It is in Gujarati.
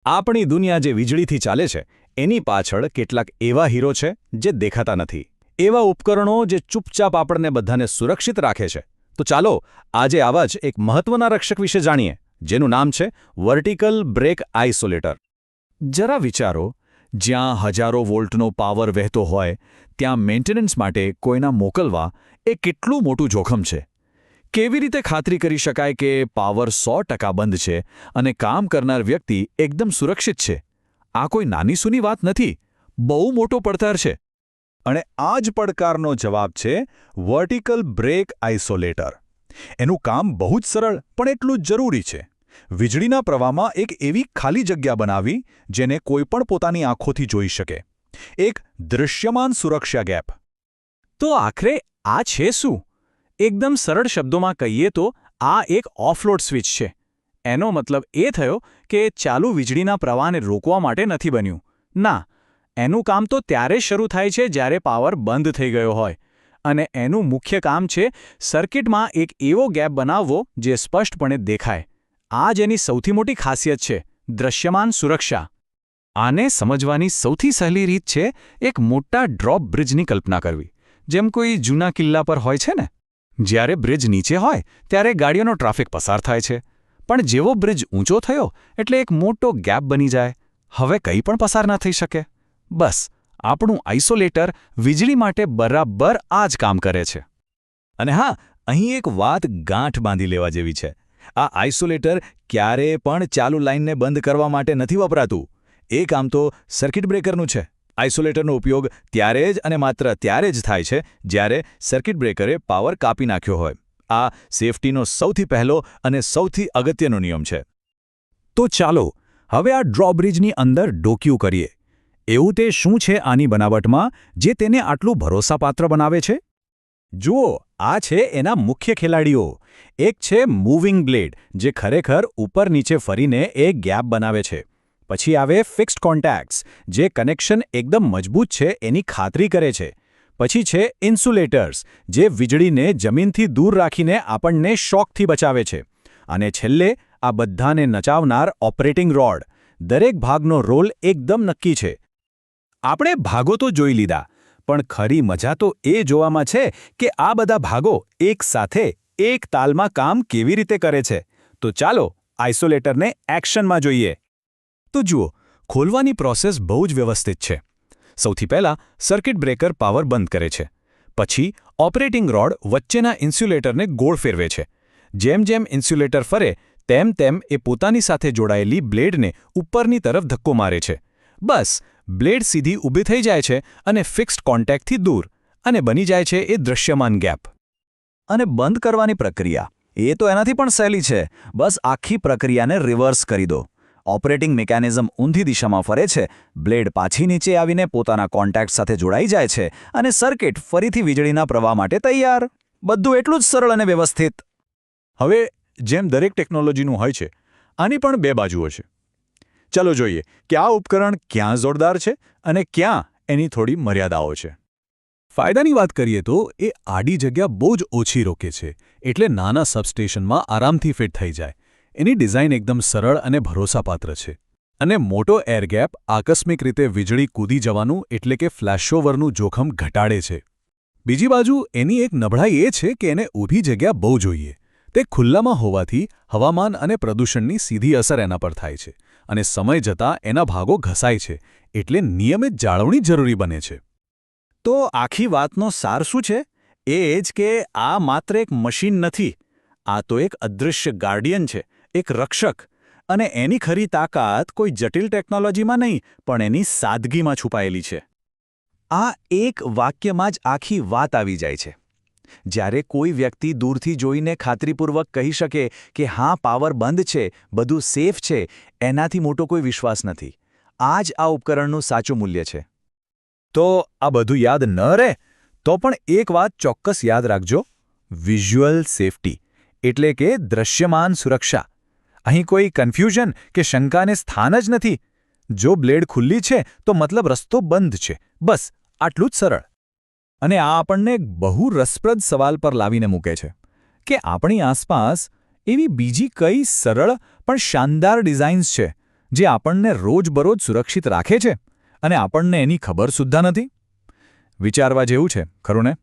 આપણી દુનિયા જે વીજળીથી ચાલે છે એની પાછળ કેટલાક એવા હીરો છે જે દેખાતા નથી, એવા ઉપકરણો જે ચૂપચાપ આપણને બધાને સુરક્ષિત રાખે છે. તો ચાલો આજે આવા જ એક મહત્વના રક્ષક વિશે જાણીએ, જેનું નામ છે વર્ટિકલ બ્રેક આઇસોલેટર. જરા વિચારો, જ્યાં હજારો વોલ્ટનો પાવર વહેતો હોય ત્યાં મેન્ટેનન્સ માટે કોઈના મોકલવા એ કેટલું મોટું જોખમ છે. કેવી રીતે ખાતરી કરી શકાય કે પાવર 100% બંધ છે અને કામ કરનાર વ્યક્તિ એકદમ સુરક્ષિત છે? આ કોઈ નાની સૂની વાત નથી, બહુ મોટો પડકાર છે. અને આ જ પડકારનો જવાબ છે વર્ટિકલ બ્રેક આઇસોલેટર. એનું કામ બહુ જ સરળ પણ એટલું જ જરૂરી છે. વીજળીના પ્રવાહમાં એક એવી ખાલી જગ્યા બનાવી જેને કોઈપણ પોતાની આંખોથી જોઈ શકે. એક દૃશ્યમાન સુરક્ષા ગેપ. તો આખરે આ છે શું? એકદમ સરળ શબ્દોમાં કહીએ તો આ એક ઓફલોડ સ્વિચ છે. એનો મતલબ એ થયો કે ચાલુ વીજળીના પ્રવાહને રોકવા માટે નથી બન્યું. ના, એનું કામ તો ત્યારે શરૂ થાય છે જ્યારે પાવર બંધ થઈ ગયો હોય. અને એનું મુખ્ય કામ છે સર્કિટમાં એક એવો ગેપ બનાવવો જે સ્પષ્ટપણે દેખાય. આ જ એની સૌથી મોટી ખાસિયત છે, દૃશ્યમાન સુરક્ષા. આને સમજવાની સૌથી સહેલી રીત છે એક મોટા ડ્રોપ બ્રિજની કલ્પના કરવી, જેમ કોઈ જૂના કિલ્લા પર હોય છે ને. જ્યારે બ્રિજ નીચે હોય ત્યારે ગાડીઓનો ટ્રાફિક પસાર થાય છે, પણ જેવો બ્રિજ ઊંચો થયો એટલે એક મોટો ગેપ બની જાય. હવે કંઈ પણ પસાર ન થઈ શકે. બસ આપણું આઇસોલેટર વીજળી માટે બરાબર આ જ કામ કરે છે. અને હા, અહીં એક વાત ગાંઠ બાંધી લેવા જેવી છે. આ આઇસોલેટર ક્યારેય પણ ચાલુ લાઇનને બંધ કરવા માટે નથી વપરાતું. એ કામ તો સર્કિટ બ્રેકરનું છે. આઇસોલેટરનો ઉપયોગ ત્યારે જ અને માત્ર ત્યારે જ થાય છે જ્યારે સર્કિટ બ્રેકરે પાવર કાપી નાખ્યો હોય. આ સેફટીનો સૌથી પહેલો અને સૌથી અગત્યનો નિયમ છે. તો ચાલો હવે આ ડ્રોબ્રિજની અંદર ડોકિયું કરીએ. એવું તે શું છે આની બનાવટમાં જે તેને આટલું ભરોસાપાત્ર બનાવે છે? જુઓ, આ છે એના મુખ્ય ખેલાડીઓ. એક છે મૂવિંગ બ્લેડ, જે ખરેખર ઉપર નીચે ફરીને એક ગેપ બનાવે છે. પછી આવે ફિક્સ્ડ કોન્ટેક્ટ્સ, જે કનેક્શન એકદમ મજબૂત છે એની ખાતરી કરે છે. પછી છે ઇન્સ્યુલેટર્સ, જે વીજળીને જમીનથી દૂર રાખીને આપણને શોકથી બચાવે છે. અને છેલ્લે આ બધાને નચાવનાર ઓપરેટિંગ રોડ. દરેક ભાગનો રોલ એકદમ નક્કી છે. આપણે ભાગો તો જોઈ લીધા, પણ ખરી મજા તો એ જોવામાં છે કે આ બધા ભાગો એક સાથે એક તાલમાં કામ કેવી રીતે કરે છે. તો ચાલો આઇસોલેટરને એક્શનમાં જોઈએ. તો જુઓ, ખોલવાની પ્રોસેસ બહુ જ વ્યવસ્થિત છે. સૌથી પહેલાં સર્કિટ બ્રેકર પાવર બંધ કરે છે. પછી ઓપરેટિંગ રોડ વચ્ચેના ઇન્સ્યુલેટરને ગોળ ફેરવે છે. જેમ જેમ ઇન્સ્યુલેટર ફરે તેમ તેમ એ પોતાની સાથે જોડાયેલી બ્લેડને ઉપરની તરફ ધક્કો મારે છે. બસ, બ્લેડ સીધી ઊભી થઈ જાય છે અને ફિક્સ્ડ કોન્ટેક્ટથી દૂર, અને બની જાય છે એ દૃશ્યમાન ગેપ. અને બંધ કરવાની પ્રક્રિયા એ તો એનાથી પણ સહેલી છે. બસ આખી પ્રક્રિયાને રિવર્સ કરી દો. ઓપરેટિંગ મિકેનિઝમ ઊંધી દિશામાં ફરે છે, બ્લેડ પાછી નીચે આવીને પોતાના કોન્ટેક્ટ સાથે જોડાઈ જાય છે અને સર્કિટ ફરીથી વીજળીના પ્રવાહ માટે તૈયાર. બધું એટલું જ સરળ અને વ્યવસ્થિત. હવે જેમ દરેક ટેકનોલોજીનું હોય છે, આની પણ બે બાજુઓ છે. ચાલો જોઈએ કે આ ઉપકરણ ક્યાં જોરદાર છે અને ક્યાં એની થોડી મર્યાદાઓ છે. ફાયદાની વાત કરીએ તો એ આડી જગ્યા બહુ જ ઓછી રોકે છે, એટલે નાના સબસ્ટેશનમાં આરામથી ફિટ થઈ જાય. એની ડિઝાઇન એકદમ સરળ અને ભરોસાપાત્ર છે. અને મોટો એર ગેપ આકસ્મિક રીતે વીજળી કૂદી જવાનું એટલે કે ફ્લેશઓવરનું જોખમ ઘટાડે છે. બીજી બાજુ એની એક નબળાઈ એ છે કે એને ઊભી જગ્યા બહુ જોઈએ. તે ખુલ્લામાં હોવાથી હવામાન અને પ્રદૂષણની સીધી અસર એના પર થાય છે, અને સમય જતાં એના ભાગો ઘસાય છે, એટલે નિયમિત જાળવણી જરૂરી બને છે. તો આખી વાતનો સાર શું છે? એ જ કે આ માત્ર એક મશીન નથી. આ તો એક અદૃશ્ય ગાર્ડિયન છે, એક રક્ષક. અને એની ખરી તાકાત કોઈ જટિલ ટેકનોલોજીમાં નહીં, પણ એની સાદગીમાં છુપાયેલી છે. આ એક વાક્યમાં જ આખી વાત આવી જાય છે. જ્યારે કોઈ વ્યક્તિ દૂરથી જોઈને ખાતરીપૂર્વક કહી શકે કે હા, પાવર બંધ છે, બધું સેફ છે, એનાથી મોટો કોઈ વિશ્વાસ નથી. આ જ આ ઉપકરણનું સાચું મૂલ્ય છે. તો આ બધું યાદ ન રહે તો પણ એક વાત ચોક્કસ યાદ રાખજો: વિઝ્યુઅલ સેફટી, એટલે કે દૃશ્યમાન સુરક્ષા. અહીં કોઈ કન્ફ્યુઝન કે શંકાને સ્થાન જ નથી. જો બ્લેડ ખુલ્લી છે તો મતલબ રસ્તો બંધ છે. બસ આટલું જ સરળ. અને આ આપણને એક બહુ રસપ્રદ સવાલ પર લાવીને મૂકે છે કે આપણી આસપાસ એવી બીજી કઈ સરળ પણ શાનદાર ડિઝાઇન્સ છે જે આપણને રોજબરોજ સુરક્ષિત રાખે છે અને આપણને એની ખબર સુદ્ધા નથી? વિચારવા જેવું છે, ખરું ને?